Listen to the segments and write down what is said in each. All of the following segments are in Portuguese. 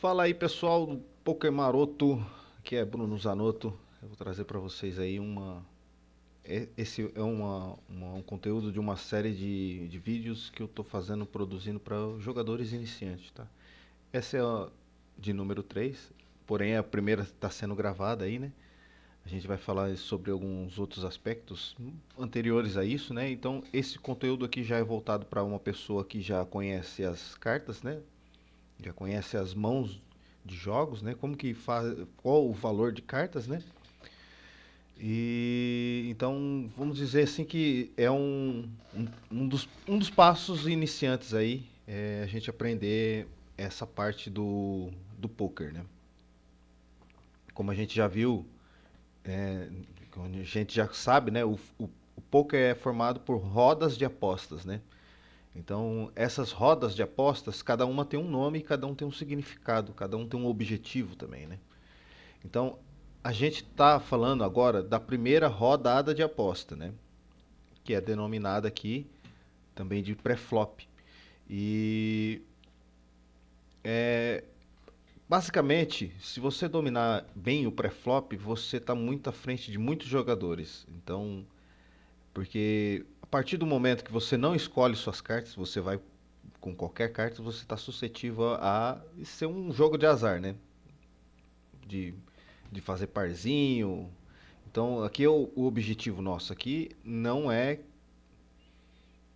Fala aí, pessoal do Poker Maroto, aqui é Bruno Zanotto. Eu vou trazer para vocês aí esse é um conteúdo de uma série de vídeos que eu estou produzindo para jogadores iniciantes, tá? Essa é a de número 3, porém a primeira está sendo gravada aí, né? A gente vai falar sobre alguns outros aspectos anteriores a isso, né? Então, esse conteúdo aqui já é voltado para uma pessoa que já conhece as cartas, né? Já conhece as mãos de jogos, né? Como que faz, qual o valor de cartas, né? E então vamos dizer assim que é um dos passos iniciantes aí, a gente aprender essa parte do poker, né? Como a gente já viu, é, como a gente já sabe, né? O poker é formado por rodas de apostas, né? Então, essas rodas de apostas, cada uma tem um nome e cada um tem um significado, cada um tem um objetivo também, né? Então, a gente está falando agora da primeira rodada de aposta, né? Que é denominada aqui também de pré-flop. E basicamente, se você dominar bem o pré-flop, você está muito à frente de muitos jogadores. Então, porque a partir do momento que você não escolhe suas cartas, você vai com qualquer carta, você está suscetível a ser um jogo de azar, né? De, de fazer parzinho. Então, aqui o objetivo nosso aqui não é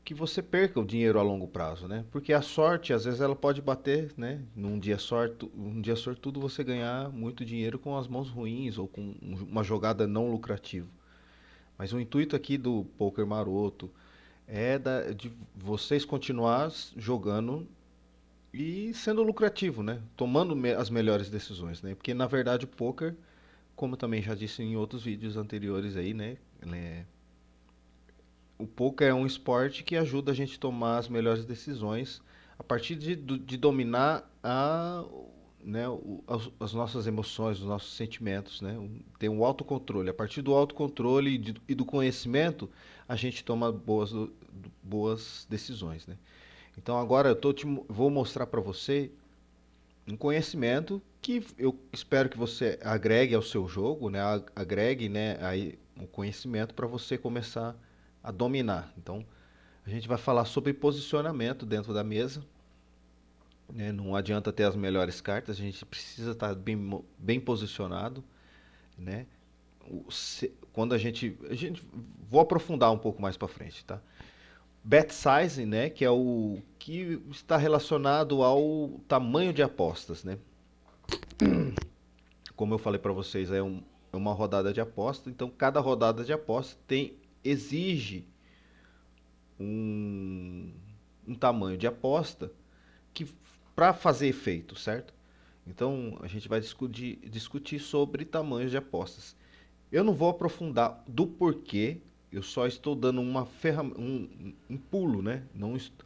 que você perca o dinheiro a longo prazo, né? Porque a sorte, às vezes, ela pode bater, né? Um dia sortudo você ganhar muito dinheiro com as mãos ruins ou com uma jogada não lucrativa. Mas o intuito aqui do poker maroto de vocês continuar jogando e sendo lucrativo, né? Tomando as melhores decisões, né? Porque na verdade o poker, como eu também já disse em outros vídeos anteriores aí, né? O poker é um esporte que ajuda a gente a tomar as melhores decisões a partir de dominar as nossas emoções, os nossos sentimentos, né? Ter um autocontrole. A partir do autocontrole e do conhecimento, a gente toma boas decisões, né? Então agora vou mostrar para você um conhecimento que eu espero que você agregue ao seu jogo, né? Agregue, né, aí o conhecimento para você começar a dominar. Então, a gente vai falar sobre posicionamento dentro da mesa, né? Não adianta ter as melhores cartas, a gente precisa estar bem posicionado, né? Quando a gente vou aprofundar um pouco mais para frente, tá? Bet size, né, que é o que está relacionado ao tamanho de apostas, né? Como eu falei para vocês, é uma rodada de aposta, então cada rodada de aposta exige um, um tamanho de aposta que para fazer efeito, certo? Então a gente vai discutir sobre tamanhos de apostas. Eu não vou aprofundar do porquê, eu só estou dando um pulo, né?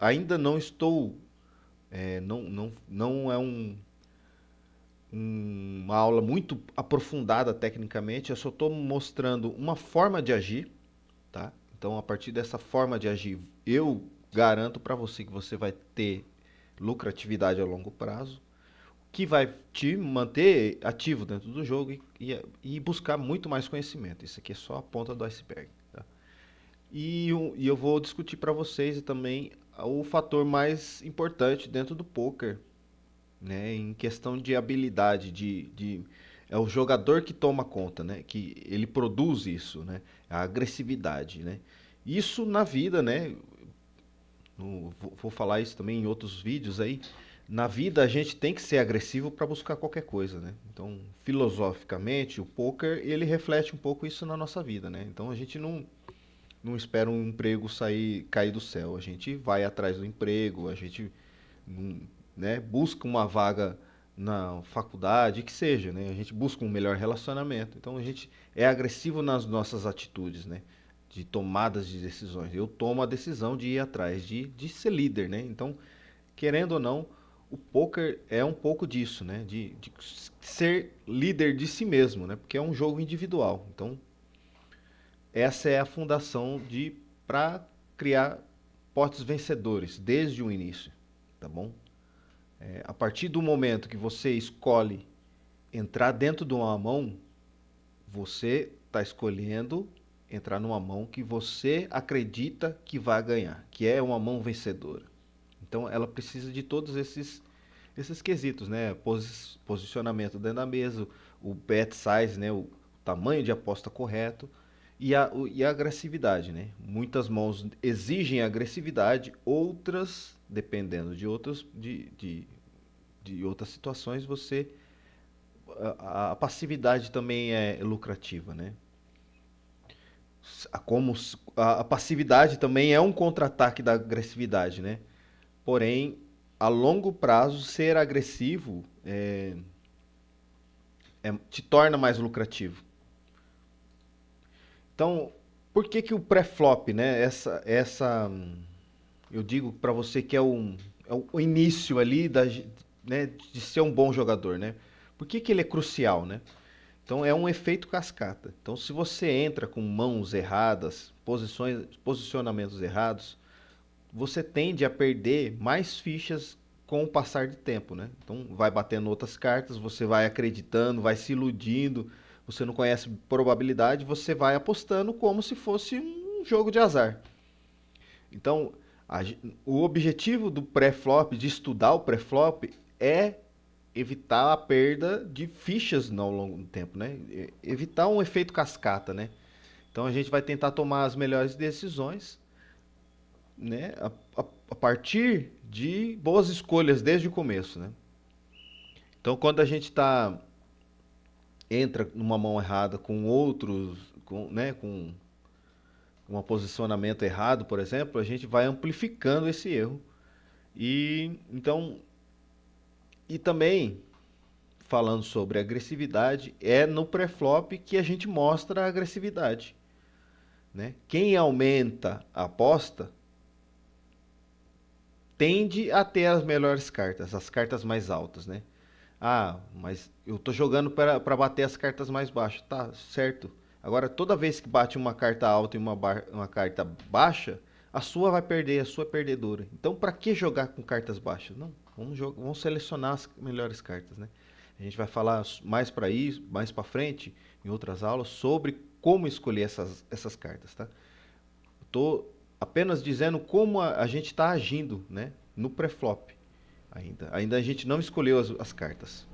Ainda não estou, não é uma aula muito aprofundada tecnicamente, eu só estou mostrando uma forma de agir, tá? Então, a partir dessa forma de agir, eu garanto para você que você vai ter lucratividade a longo prazo, que vai te manter ativo dentro do jogo e buscar muito mais conhecimento. Isso aqui é só a ponta do iceberg, tá? E eu vou discutir para vocês também o fator mais importante dentro do poker, né, em questão de habilidade, é o jogador que toma conta, né, que ele produz isso, né, a agressividade, né. Isso na vida, né, vou falar isso também em outros vídeos aí. Na vida a gente tem que ser agressivo para buscar qualquer coisa, né? Então, filosoficamente, o poker ele reflete um pouco isso na nossa vida, né? Então a gente não espera um emprego cair do céu. A gente vai atrás do emprego, a gente né, busca uma vaga na faculdade, que seja, né? A gente busca um melhor relacionamento. Então a gente é agressivo nas nossas atitudes, né? De tomadas de decisões. Eu tomo a decisão de ir atrás, de ser líder, né? Então, querendo ou não, o poker é um pouco disso, né? De ser líder de si mesmo, né? Porque é um jogo individual. Então, essa é a fundação de para criar potes vencedores desde o início, tá bom? A partir do momento que você escolhe entrar dentro de uma mão, você está escolhendo entrar numa mão que você acredita que vai ganhar, que é uma mão vencedora. Então ela precisa de todos esses quesitos, né? Posicionamento dentro da mesa, o bet size, né? O tamanho de aposta correto e a agressividade, né? Muitas mãos exigem agressividade, outras, dependendo de outras situações, a passividade também é lucrativa, né? Como a passividade também é um contra-ataque da agressividade, né? Porém, a longo prazo, ser agressivo te torna mais lucrativo. Então, por que que o pré-flop, né? Eu digo para você que é o início ali né, de ser um bom jogador, né? Por que que ele é crucial, né? Então é um efeito cascata. Então se você entra com mãos erradas, posicionamentos errados, você tende a perder mais fichas com o passar do tempo, né? Então vai batendo outras cartas, você vai acreditando, vai se iludindo, você não conhece probabilidade, você vai apostando como se fosse um jogo de azar. Então, o objetivo do pré-flop, de estudar o pré-flop, é evitar a perda de fichas ao longo do tempo, né? Evitar um efeito cascata, né? Então a gente vai tentar tomar as melhores decisões, né? A partir de boas escolhas desde o começo, né? Então quando a gente entra numa mão errada com outros, né? Com um posicionamento errado, por exemplo, a gente vai amplificando esse erro. E então e também falando sobre agressividade, é no pré-flop que a gente mostra a agressividade, né? Quem aumenta a aposta tende a ter as melhores cartas, as cartas mais altas, né? Ah, mas eu tô jogando para bater as cartas mais baixas. Tá, certo. Agora, toda vez que bate uma carta alta e uma carta baixa, a sua vai perder, a sua é perdedora. Então, para que jogar com cartas baixas? Não, vamos selecionar as melhores cartas, né? A gente vai falar mais para isso, mais para frente, em outras aulas, sobre como escolher essas cartas, tá? Estou apenas dizendo como a gente está agindo, né? No pré-flop ainda. Ainda a gente não escolheu as cartas.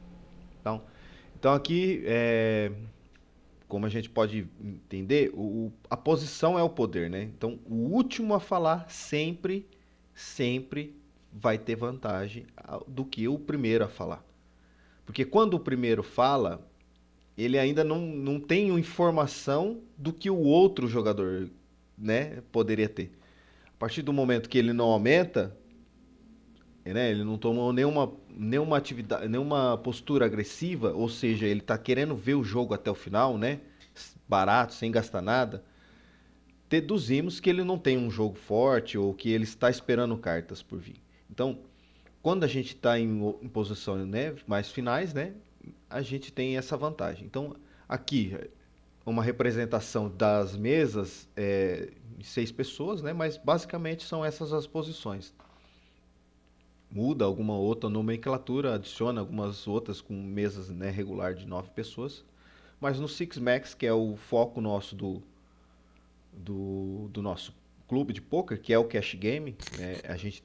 Então, então aqui, como a gente pode entender, a posição é o poder, né? Então, o último a falar sempre vai ter vantagem do que o primeiro a falar. Porque quando o primeiro fala, ele ainda não tem informação do que o outro jogador, né, poderia ter. A partir do momento que ele não aumenta, né, ele não tomou nenhuma atividade, nenhuma postura agressiva, ou seja, ele está querendo ver o jogo até o final, né, barato, sem gastar nada, deduzimos que ele não tem um jogo forte ou que ele está esperando cartas por vir. Então, quando a gente está em posição, né, mais finais, né, a gente tem essa vantagem. Então, aqui, uma representação das mesas de 6 pessoas, né, mas basicamente são essas as posições. Muda alguma outra nomenclatura, adiciona algumas outras com mesas, né, regular de 9 pessoas. Mas no Six Max, que é o foco nosso do nosso clube de poker, que é o cash game, né, a gente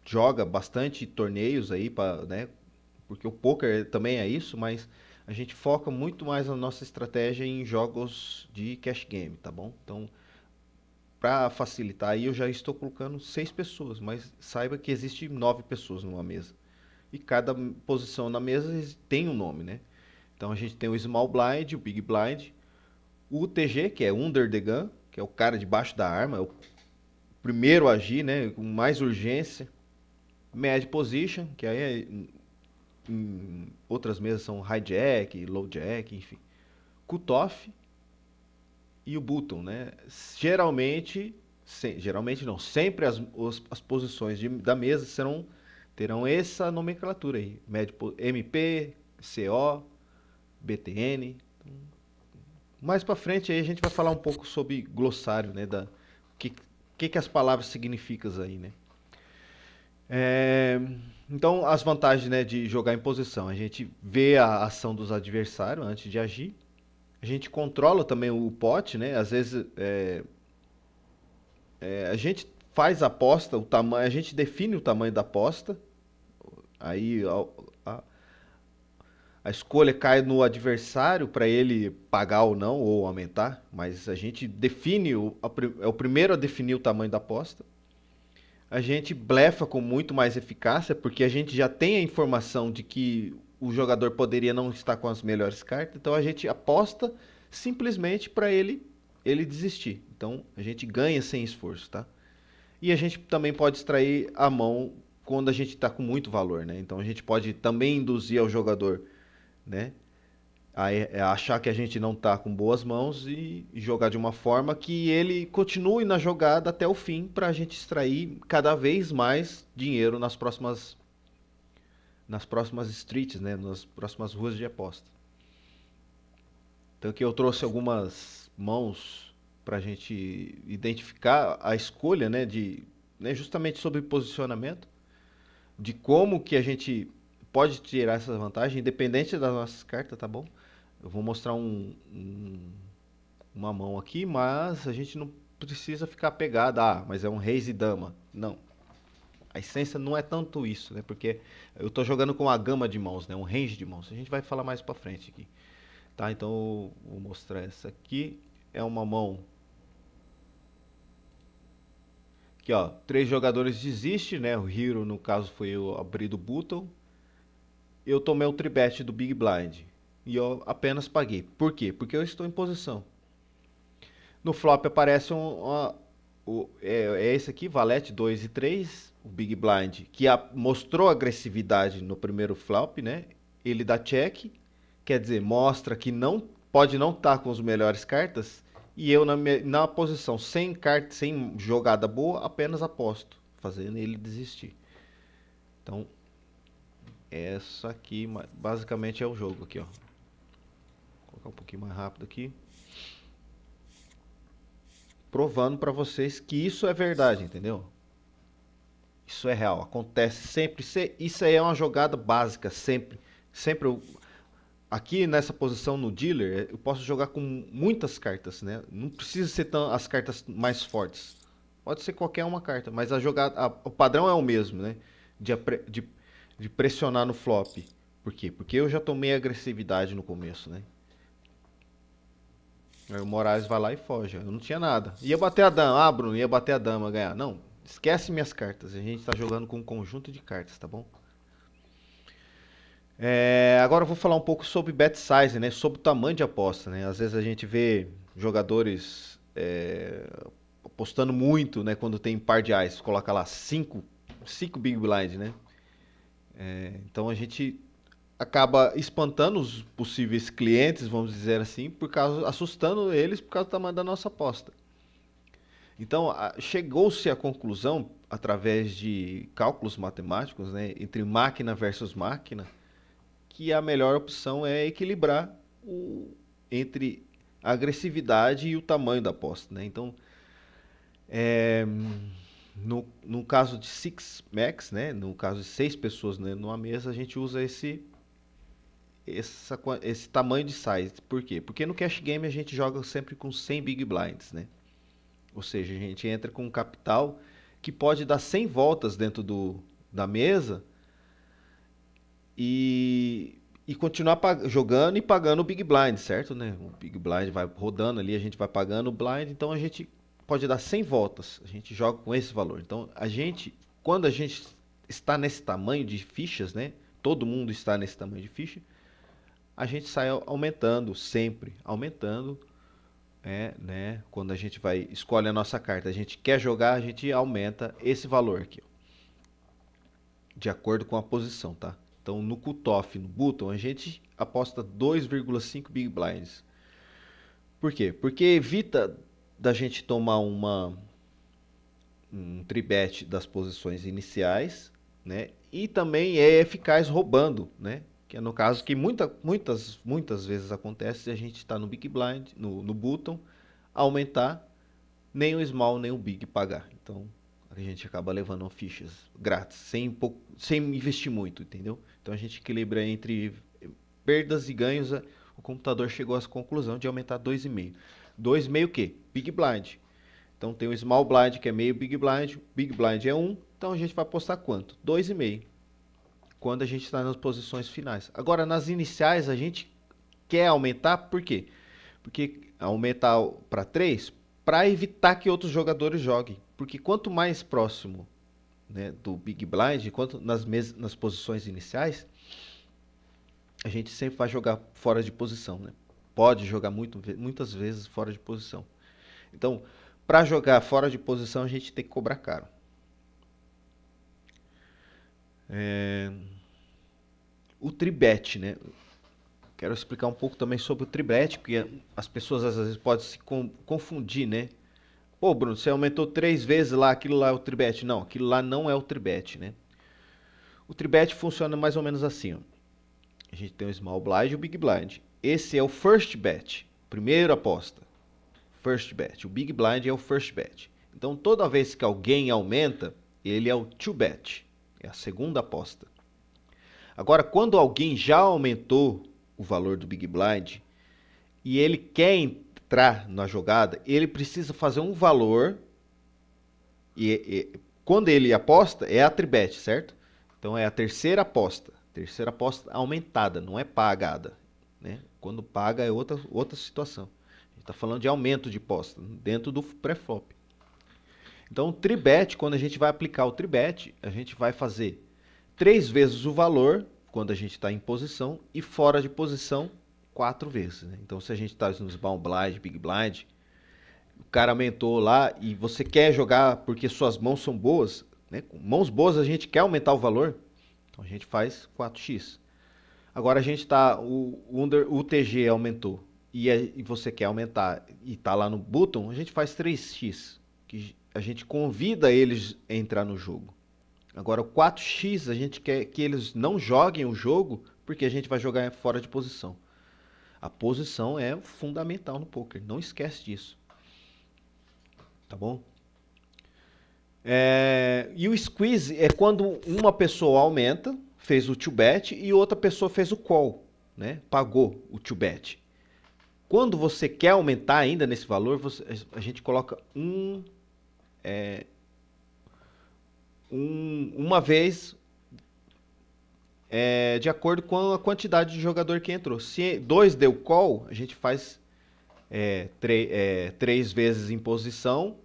joga bastante torneios aí, né, porque o poker também é isso, mas a gente foca muito mais a nossa estratégia em jogos de cash game, tá bom? Então, para facilitar aí, eu já estou colocando 6 pessoas, mas saiba que existe 9 pessoas numa mesa. E cada posição na mesa tem um nome, né? Então a gente tem o Small Blind, o Big Blind, o UTG, que é Under the Gun, que é o cara debaixo da arma, é o primeiro a agir, né? Com mais urgência. Mad Position, que aí em outras mesas são Hijack, Low Jack, enfim. Cutoff e o Button, né? Geralmente não, sempre as posições da mesa terão essa nomenclatura aí. MP, CO, BTN. Mais para frente aí a gente vai falar um pouco sobre glossário, né? Que as palavras significam aí, né? Então, as vantagens, né, de jogar em posição. A gente vê a ação dos adversários antes de agir. A gente controla também o pote, né? Às vezes a gente faz a aposta, o tamanho, a gente define o tamanho da aposta. Aí a escolha cai no adversário para ele pagar ou não, ou aumentar. Mas a gente define, é o primeiro a definir o tamanho da aposta. A gente blefa com muito mais eficácia, porque a gente já tem a informação de que o jogador poderia não estar com as melhores cartas, então a gente aposta simplesmente para ele desistir. Então a gente ganha sem esforço, tá? E a gente também pode extrair a mão quando a gente está com muito valor, né? Então a gente pode também induzir ao jogador, né, achar que a gente não está com boas mãos e jogar de uma forma que ele continue na jogada até o fim para a gente extrair cada vez mais dinheiro nas próximas streets, né, nas próximas ruas de aposta. Então aqui eu trouxe algumas mãos para a gente identificar a escolha, né, justamente sobre posicionamento, de como que a gente pode tirar essa vantagem, independente das nossas cartas, tá bom? Eu vou mostrar uma mão aqui, mas a gente não precisa ficar pegado. Ah, mas é um reis e dama. Não. A essência não é tanto isso, né? Porque eu estou jogando com uma gama de mãos, né? Um range de mãos. A gente vai falar mais pra frente aqui. Tá, então eu vou mostrar essa aqui. É uma mão. Aqui, ó. 3 jogadores desistem, né? O Hero, no caso, foi eu abrir do button. Eu tomei o tribet do Big Blind. E eu apenas paguei. Por quê? Porque eu estou em posição. No flop aparece é esse aqui, valete 2 e 3, o Big Blind, que mostrou agressividade no primeiro flop, né? Ele dá check, quer dizer, mostra que não pode não estar com as melhores cartas, e eu na posição sem carta, sem jogada boa, apenas aposto, fazendo ele desistir. Então, essa aqui basicamente é o jogo aqui, ó. Vou colocar um pouquinho mais rápido aqui, provando para vocês que isso é verdade, entendeu? Isso é real, acontece sempre. Isso aí é uma jogada básica, sempre. Sempre aqui nessa posição no dealer, eu posso jogar com muitas cartas, né? Não precisa ser as cartas mais fortes. Pode ser qualquer uma carta, mas a jogada, o padrão é o mesmo, né? De, de, de pressionar no flop. Por quê? Porque eu já tomei agressividade no começo, né? Aí o Moraes vai lá e foge. Eu não tinha nada. Ia bater a dama. Ah, Bruno, ia bater a dama, ganhar. Não, esquece minhas cartas. A gente tá jogando com um conjunto de cartas, tá bom? Agora eu vou falar um pouco sobre bet size, né? Sobre o tamanho de aposta, né? Às vezes a gente vê jogadores apostando muito, né? Quando tem par de ais, coloca lá cinco big blind, né? Então a gente acaba espantando os possíveis clientes, vamos dizer assim, assustando eles por causa do tamanho da nossa aposta. Então, chegou-se à conclusão, através de cálculos matemáticos, né, entre máquina versus máquina, que a melhor opção é equilibrar entre a agressividade e o tamanho da aposta. Né? Então, no caso de Six Max, né, no caso de 6 pessoas, né, numa mesa, a gente usa esse tamanho de size. Por quê? Porque no cash game a gente joga sempre com 100 big blinds, né? Ou seja, a gente entra com um capital que pode dar 100 voltas dentro da mesa e continuar jogando e pagando o Big Blind, certo? Né? O Big Blind vai rodando ali, a gente vai pagando o Blind, então a gente pode dar 100 voltas, a gente joga com esse valor. Então, quando a gente está nesse tamanho de fichas, né? Todo mundo está nesse tamanho de ficha, a gente sai aumentando, sempre aumentando, né? Quando a gente escolhe a nossa carta, a gente quer jogar, a gente aumenta esse valor aqui, ó, de acordo com a posição, tá? Então no cutoff, no button, a gente aposta 2,5 big blinds. Por quê? Porque evita da gente tomar um tribet das posições iniciais, né? E também é eficaz roubando, né? Que é no caso que muitas vezes acontece, a gente está no big blind, no button, aumentar, nem o small nem o big pagar. Então A gente acaba levando fichas grátis, sem investir muito, entendeu? Então a gente equilibra entre perdas e ganhos. O computador chegou à conclusão de aumentar 2,5. 2,5 o quê? Big Blind. Então tem o Small Blind, que é meio Big Blind. Big Blind é 1, então a gente vai apostar quanto? 2,5. Quando a gente está nas posições finais. Agora, nas iniciais, a gente quer aumentar, por quê? Porque aumentar para 3 para evitar que outros jogadores joguem. Porque quanto mais próximo, né, do Big Blind, quanto nas posições iniciais, a gente sempre vai jogar fora de posição. Né? Pode jogar muitas vezes fora de posição. Então, para jogar fora de posição, a gente tem que cobrar caro. O tribet, né? Quero explicar um pouco também sobre o tribet, porque as pessoas às vezes podem se confundir, né? Pô, Bruno, você aumentou 3 vezes lá, aquilo lá é o tribet. Não, aquilo lá não é o tribet, né? O tribet funciona mais ou menos assim, ó. A gente tem o small blind e o big blind. Esse é o first bet, primeira aposta. First bet. O big blind é o first bet. Então, toda vez que alguém aumenta, ele é o two bet, é a segunda aposta. Agora, quando alguém já aumentou o valor do big blind e ele quer entrar na jogada, ele precisa fazer um valor e quando ele aposta é a tribet, certo? Então é a terceira aposta aumentada, não é pagada, né? Quando paga é outra situação. A gente está falando de aumento de aposta dentro do pré-flop. Então o tribet, quando a gente vai aplicar o tribet, a gente vai fazer 3 vezes o valor quando a gente está em posição e fora de posição 4 vezes. Né? Então se a gente está no small blind, big blind, o cara aumentou lá e você quer jogar porque suas mãos são boas, né? Com mãos boas a gente quer aumentar o valor, então a gente faz 4x. Agora a gente está, o TG aumentou e você quer aumentar e está lá no button, a gente faz 3x, que a gente convida eles a entrar no jogo. Agora o 4x a gente quer que eles não joguem o jogo porque a gente vai jogar fora de posição. A posição é fundamental no poker, não esquece disso. Tá bom? E o squeeze é quando uma pessoa aumenta, fez o two bet e outra pessoa fez o call, né? Pagou o two bet. Quando você quer aumentar ainda nesse valor, a gente coloca uma vez de acordo com a quantidade de jogador que entrou. Se 2 deu call, a gente faz 3 vezes em posição,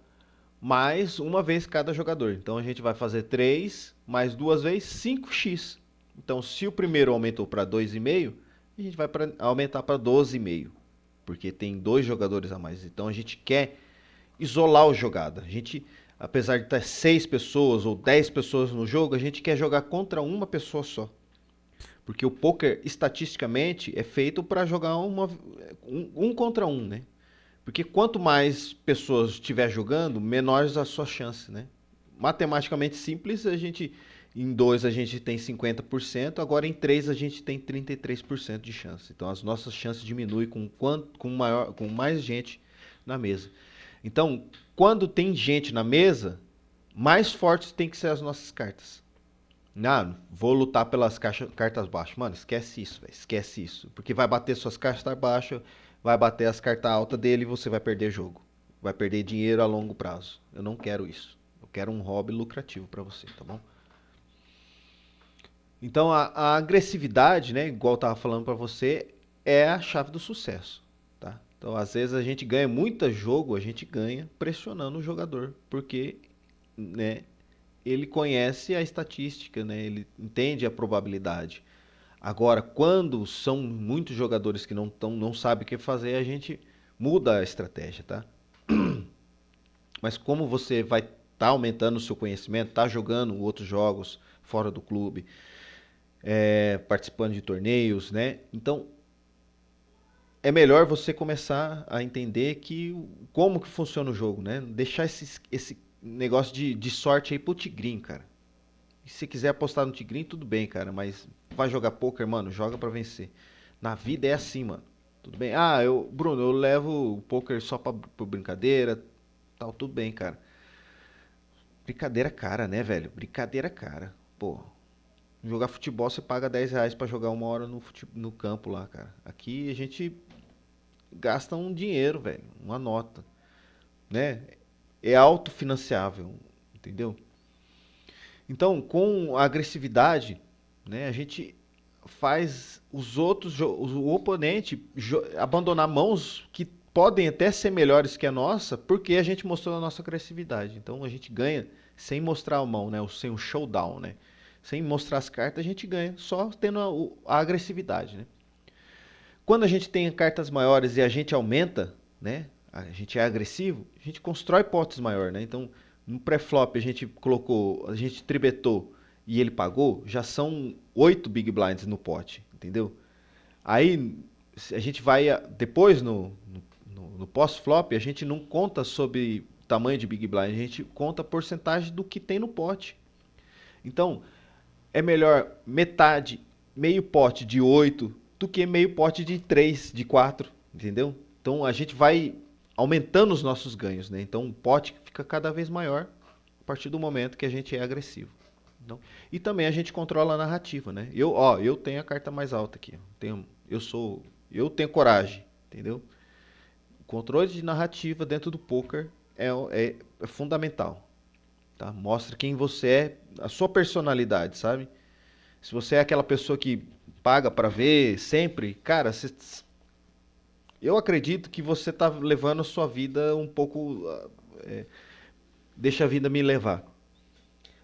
mais uma vez cada jogador. Então a gente vai fazer 3 mais 2 vezes 5x. Então se o primeiro aumentou para 2,5, a gente vai aumentar para 12,5, porque tem 2 jogadores a mais. Então a gente quer isolar a jogada. A gente, apesar de estar 6 pessoas ou 10 pessoas no jogo, a gente quer jogar contra uma pessoa só. Porque o poker, estatisticamente, é feito para jogar um contra um, né? Porque quanto mais pessoas estiver jogando, menores a sua chance, né? Matematicamente simples, em 2 a gente tem 50%, agora em 3 a gente tem 33% de chance. Então as nossas chances diminuem com mais gente na mesa. Então, quando tem gente na mesa, mais fortes tem que ser as nossas cartas. Não, vou lutar pelas cartas baixas. Mano, esquece isso, véio, esquece isso. Porque vai bater suas cartas baixas, vai bater as cartas altas dele e você vai perder jogo. Vai perder dinheiro a longo prazo. Eu não quero isso. Eu quero um hobby lucrativo para você, tá bom? Então a agressividade, né, igual eu tava falando para você, é a chave do sucesso, tá? Então às vezes a gente ganha muito jogo, a gente ganha pressionando o jogador, porque, né, ele conhece a estatística, né? Ele entende a probabilidade. Agora, quando são muitos jogadores que não sabem o que fazer, a gente muda a estratégia, tá? Mas como você vai estar aumentando o seu conhecimento, tá jogando outros jogos fora do clube, participando de torneios, né? Então, é melhor você começar a entender como que funciona o jogo, né? Deixar esse negócio de sorte aí pro tigrinho, cara. E se quiser apostar no tigrinho, tudo bem, cara. Mas vai jogar poker, mano, joga pra vencer. Na vida é assim, mano. Tudo bem? Bruno, eu levo o poker só por brincadeira, tal, tudo bem, cara. Brincadeira cara, né, velho? Brincadeira cara. Pô, jogar futebol você paga R$ 10 pra jogar 1 hora no campo lá, cara. Aqui a gente gasta um dinheiro, velho, uma nota, né? É autofinanciável, entendeu? Então, com a agressividade, né, a gente faz o oponente abandonar mãos que podem até ser melhores que a nossa, porque a gente mostrou a nossa agressividade. Então a gente ganha sem mostrar a mão, né, sem o showdown, né? Sem mostrar as cartas, a gente ganha só tendo a agressividade, né? Quando a gente tem cartas maiores e a gente aumenta, né? A gente é agressivo, a gente constrói potes maior, né? Então, no pré-flop a gente tribetou e ele pagou, já são 8 big blinds no pote, entendeu? Aí a gente vai depois no pós-flop, a gente não conta sobre tamanho de big blind, a gente conta a porcentagem do que tem no pote. Então, é melhor metade, meio pote de 8 do que meio pote de 3 de 4, entendeu? Então a gente vai aumentando os nossos ganhos, né? Então o pote fica cada vez maior a partir do momento que a gente é agressivo. Então, e também a gente controla a narrativa, né? Eu tenho a carta mais alta aqui. Eu tenho coragem, entendeu? O controle de narrativa dentro do poker é fundamental, tá? Mostra quem você é, a sua personalidade, sabe? Se você é aquela pessoa que paga pra ver sempre, cara, eu acredito que você tá levando a sua vida um pouco. Deixa a vida me levar.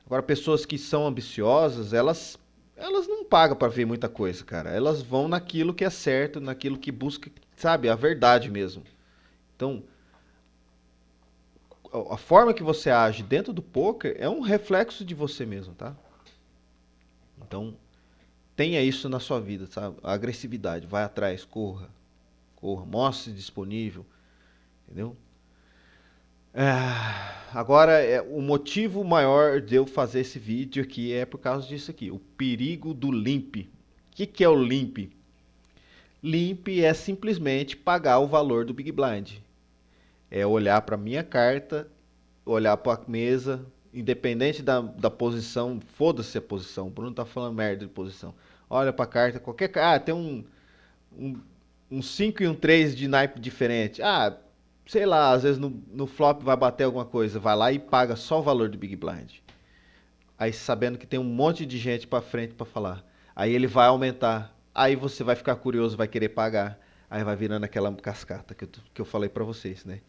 Agora, pessoas que são ambiciosas, elas não pagam pra ver muita coisa, cara. Elas vão naquilo que é certo, naquilo que busca, sabe, a verdade mesmo. Então, a forma que você age dentro do poker é um reflexo de você mesmo, tá? Então, tenha isso na sua vida, sabe? A agressividade, vai atrás, corra, corra, mostre disponível, entendeu? Agora, o motivo maior de eu fazer esse vídeo aqui é por causa disso aqui, o perigo do limp. O que é o limp? Limp é simplesmente pagar o valor do Big Blind. É olhar para minha carta, olhar para a mesa, independente da posição, foda-se a posição, o Bruno tá falando merda de posição. Olha para a carta, qualquer carta, tem um, um 5 e um 3 de naipe diferente. Sei lá, às vezes no flop vai bater alguma coisa, vai lá e paga só o valor do Big Blind. Aí sabendo que tem um monte de gente pra frente pra falar. Aí ele vai aumentar. Aí você vai ficar curioso, vai querer pagar. Aí vai virando aquela cascata que eu falei pra vocês, né?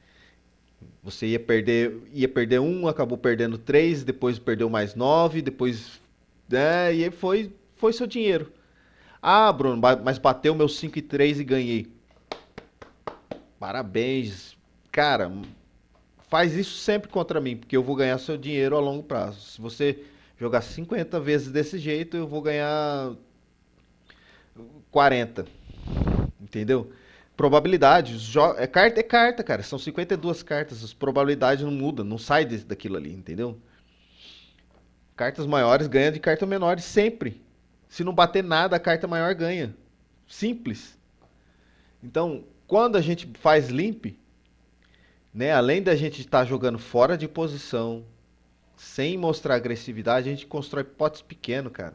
Você ia perder um, acabou perdendo três, depois perdeu mais nove, depois. Né, e aí foi seu dinheiro. Ah, Bruno, mas bateu meus 5 e 3 e ganhei. Parabéns. Cara, faz isso sempre contra mim, porque eu vou ganhar seu dinheiro a longo prazo. Se você jogar 50 vezes desse jeito, eu vou ganhar 40. Entendeu? Probabilidade. É carta, cara. São 52 cartas. As probabilidades não mudam, não sai daquilo ali, entendeu? Cartas maiores ganham de cartas menores sempre. Se não bater nada, a carta maior ganha. Simples. Então, quando a gente faz limp, né, além da gente estar jogando fora de posição, sem mostrar agressividade, a gente constrói potes pequenos, cara.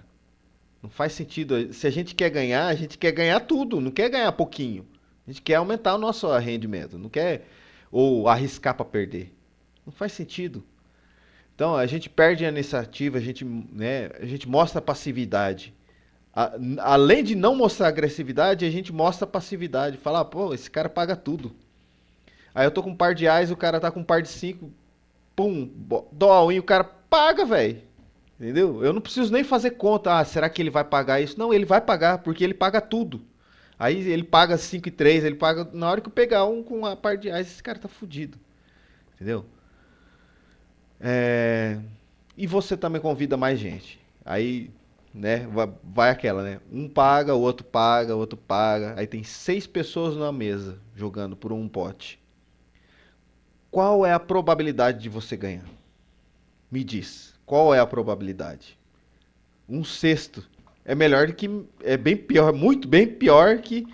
Não faz sentido. Se a gente quer ganhar tudo, não quer ganhar pouquinho. A gente quer aumentar o nosso rendimento, não quer ou arriscar para perder. Não faz sentido. Então a gente perde a iniciativa, a gente mostra passividade. Além de não mostrar agressividade, a gente mostra passividade. Fala, pô, esse cara paga tudo. Aí eu tô com um par de ais, o cara tá com um par de 5, pum, dó all-in, o cara paga, velho. Entendeu? Eu não preciso nem fazer conta. Ah, será que ele vai pagar isso? Não, ele vai pagar, porque ele paga tudo. Aí ele paga 5 e 3, ele paga. Na hora que eu pegar um com a par de reais, esse cara tá fudido. Entendeu? É... E você também convida mais gente. Aí, né, vai aquela, né? Um paga, o outro paga, o outro paga. Aí tem 6 pessoas na mesa jogando por um pote. Qual é a probabilidade de você ganhar? Me diz. Qual é a probabilidade? Um sexto. É melhor do que. É bem pior, muito bem pior que.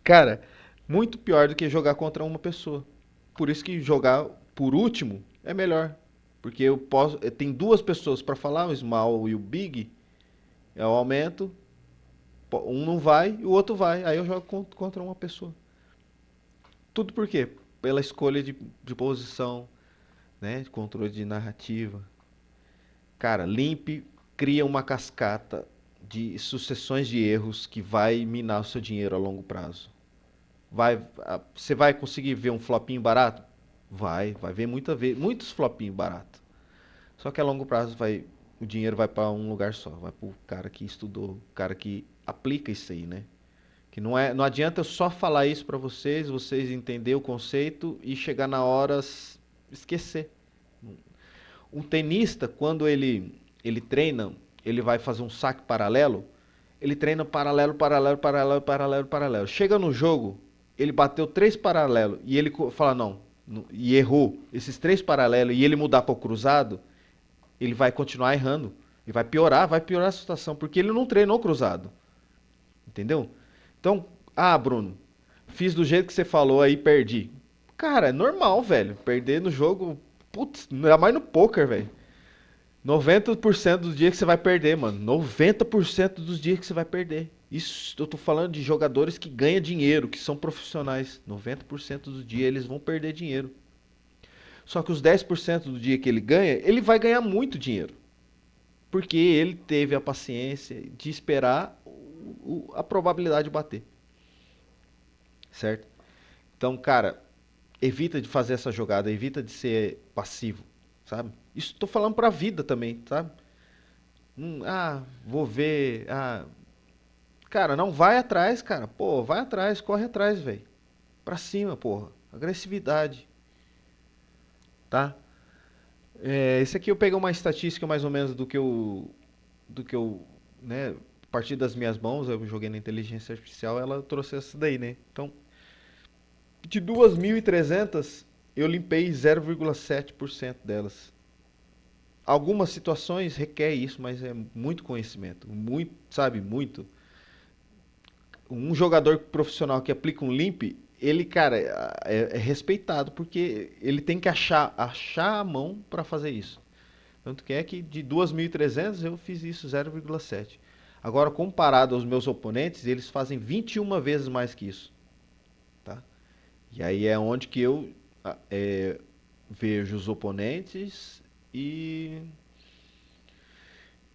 Cara, muito pior do que jogar contra uma pessoa. Por isso que jogar por último é melhor. Porque tem duas pessoas para falar, o small e o big, eu aumento, um não vai e o outro vai. Aí eu jogo contra uma pessoa. Tudo por quê? Pela escolha de posição, né? De controle de narrativa. Cara, limpe, cria uma cascata de sucessões de erros que vai minar o seu dinheiro a longo prazo. Você vai conseguir ver um flopinho barato? Vai ver muitos flopinhos baratos. Só que a longo prazo o dinheiro vai para um lugar só, vai para o cara que estudou, o cara que aplica isso aí, né? Que não adianta eu só falar isso para vocês entenderem o conceito e chegar na hora esquecer. Um tenista, quando ele treina, ele vai fazer um saque paralelo, ele treina paralelo, paralelo, paralelo, paralelo, paralelo. Chega no jogo, ele bateu 3 paralelos e ele fala não, e errou esses 3 paralelos e ele mudar para o cruzado, ele vai continuar errando. E vai piorar a situação, porque ele não treinou cruzado. Entendeu? Então, Bruno, fiz do jeito que você falou aí, perdi. Cara, é normal, velho. Perder no jogo, putz, ainda mais no poker, velho. 90% dos dias que você vai perder, mano. 90% dos dias que você vai perder. Isso, eu tô falando de jogadores que ganham dinheiro, que são profissionais. 90% do dia eles vão perder dinheiro. Só que os 10% do dia que ele ganha, ele vai ganhar muito dinheiro. Porque ele teve a paciência de esperar a probabilidade de bater. Certo? Então, cara, evita de fazer essa jogada, evita de ser passivo, sabe? Isso tô falando pra vida também, sabe? Vou ver. Cara, não vai atrás, cara. Pô, vai atrás, corre atrás, velho. Pra cima, porra. Agressividade, tá? Esse aqui eu peguei uma estatística mais ou menos do que eu, né, a partir das minhas mãos, eu joguei na inteligência artificial, ela trouxe essa daí, né? Então, de 2.300, eu limpei 0,7% delas. Algumas situações requer isso, mas é muito conhecimento, muito, sabe, muito. Um jogador profissional que aplica um limp, ele, cara, é respeitado porque ele tem que achar a mão para fazer isso. Tanto que de 2.300 eu fiz isso 0,7. Agora, comparado aos meus oponentes, eles fazem 21 vezes mais que isso. Tá? E aí é onde que eu vejo os oponentes e,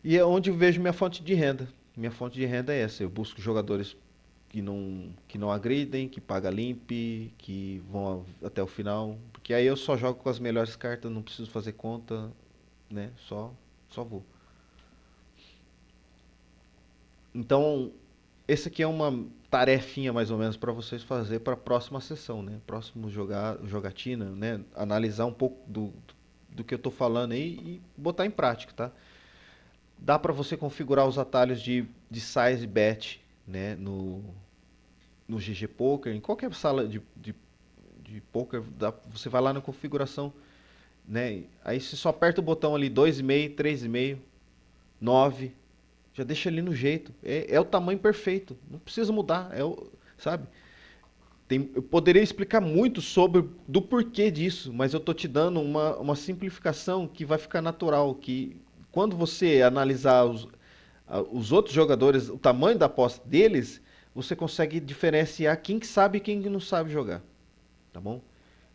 e é onde eu vejo minha fonte de renda. Minha fonte de renda é essa. Eu busco jogadores que não agridem, que pagam limp, que vão até o final. Porque aí eu só jogo com as melhores cartas, não preciso fazer conta, né? Só vou. Então, esse aqui é uma tarefinha mais ou menos para vocês fazer para a próxima sessão, né? Próximo jogatina, né? Analisar um pouco do que eu tô falando aí e botar em prática, tá? Dá para você configurar os atalhos de size bet, né? No GG Poker, em qualquer sala de poker, você vai lá na configuração, né? Aí você só aperta o botão ali 2,5, 3,5, 9. Já deixa ali no jeito. É o tamanho perfeito. Não precisa mudar. Sabe? Eu poderia explicar muito sobre do porquê disso, mas eu tô te dando uma simplificação que vai ficar natural. Que quando você analisar os outros jogadores, o tamanho da aposta deles, você consegue diferenciar quem que sabe e quem que não sabe jogar. Tá bom?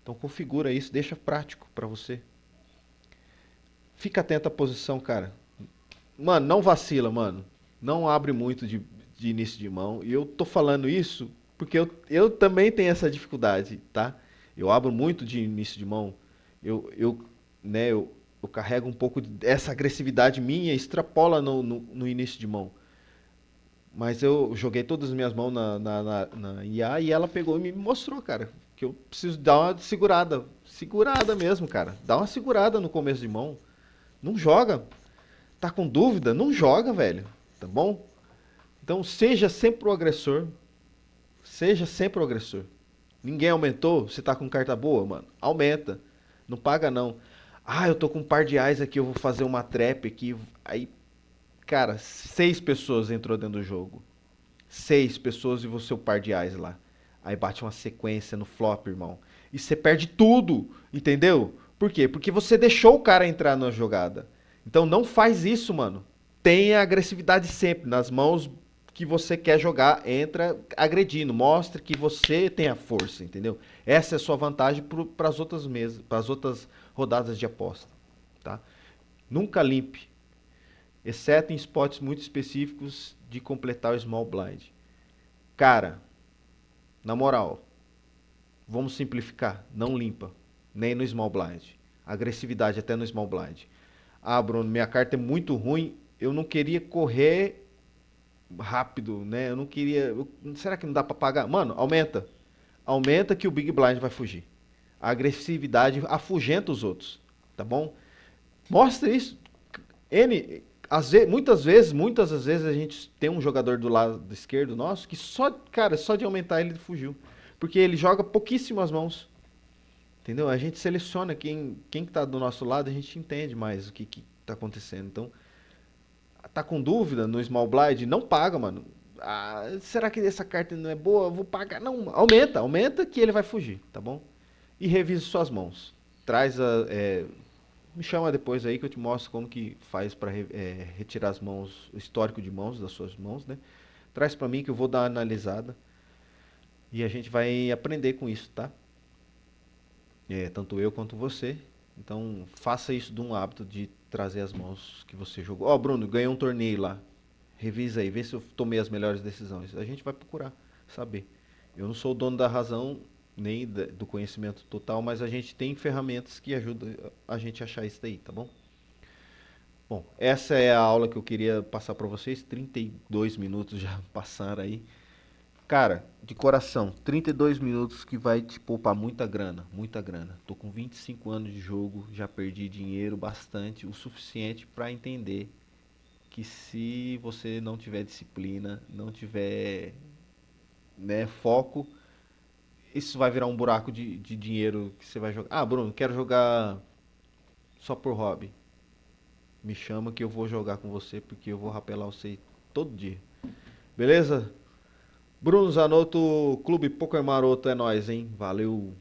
Então configura isso, deixa prático para você. Fica atento à posição, cara. Mano, não vacila, mano. Não abre muito de início de mão. E eu tô falando isso porque eu também tenho essa dificuldade, tá? Eu abro muito de início de mão. Eu carrego um pouco dessa agressividade minha, extrapola no início de mão. Mas eu joguei todas as minhas mãos na IA e ela pegou e me mostrou, cara, que eu preciso dar uma segurada. Segurada mesmo, cara. Dá uma segurada no começo de mão. Não joga. Tá com dúvida? Não joga, velho. Tá bom? Então seja sempre o agressor. Seja sempre o agressor. Ninguém aumentou? Você tá com carta boa, mano? Aumenta. Não paga não. Eu tô com um par de ais aqui, eu vou fazer uma trap aqui. Aí, cara, 6 pessoas entrou dentro do jogo. 6 pessoas e você o par de ais lá. Aí bate uma sequência no flop, irmão. E você perde tudo, entendeu? Por quê? Porque você deixou o cara entrar na jogada. Então não faz isso, mano. Tenha agressividade sempre. Nas mãos que você quer jogar, entra agredindo. Mostre que você tem a força, entendeu? Essa é a sua vantagem para as outras mesas, para as outras rodadas de aposta. Tá? Nunca limpe, exceto em spots muito específicos de completar o small blind. Cara, na moral, vamos simplificar. Não limpa, nem no small blind. Agressividade até no small blind. Ah, Bruno, minha carta é muito ruim. Eu não queria correr rápido, né? Eu não queria. Será que não dá pra pagar? Mano, aumenta. Aumenta que o Big Blind vai fugir. A agressividade afugenta os outros. Tá bom? Mostra isso. N, muitas das vezes a gente tem um jogador do lado esquerdo nosso que só, cara, só de aumentar ele fugiu. Porque ele joga pouquíssimas mãos. Entendeu? A gente seleciona quem tá do nosso lado, a gente entende mais o que tá acontecendo. Então, tá com dúvida no Small Blind? Não paga, mano. Ah, será que essa carta não é boa? Eu vou pagar. Não, aumenta que ele vai fugir, tá bom? E revise suas mãos. Traz a. Me chama depois aí que eu te mostro como que faz para retirar as mãos, o histórico de mãos das suas mãos, né? Traz para mim que eu vou dar uma analisada e a gente vai aprender com isso, tá? Tanto eu quanto você. Então faça isso de um hábito de trazer as mãos que você jogou. Ó, Bruno, ganhei um torneio lá. Revisa aí, vê se eu tomei as melhores decisões. A gente vai procurar saber. Eu não sou o dono da razão nem do conhecimento total, mas a gente tem ferramentas que ajudam a gente a achar isso daí, tá bom? Bom, essa é a aula que eu queria passar para vocês. 32 minutos já passaram aí. Cara, de coração, 32 minutos que vai te poupar muita grana, muita grana. Tô com 25 anos de jogo, já perdi dinheiro bastante, o suficiente para entender que se você não tiver disciplina, não tiver, né, foco, isso vai virar um buraco de dinheiro que você vai jogar. Ah, Bruno, quero jogar só por hobby. Me chama que eu vou jogar com você porque eu vou rapelar você todo dia. Beleza? Bruno Zanotto, Clube Poker Maroto é nóis, hein? Valeu!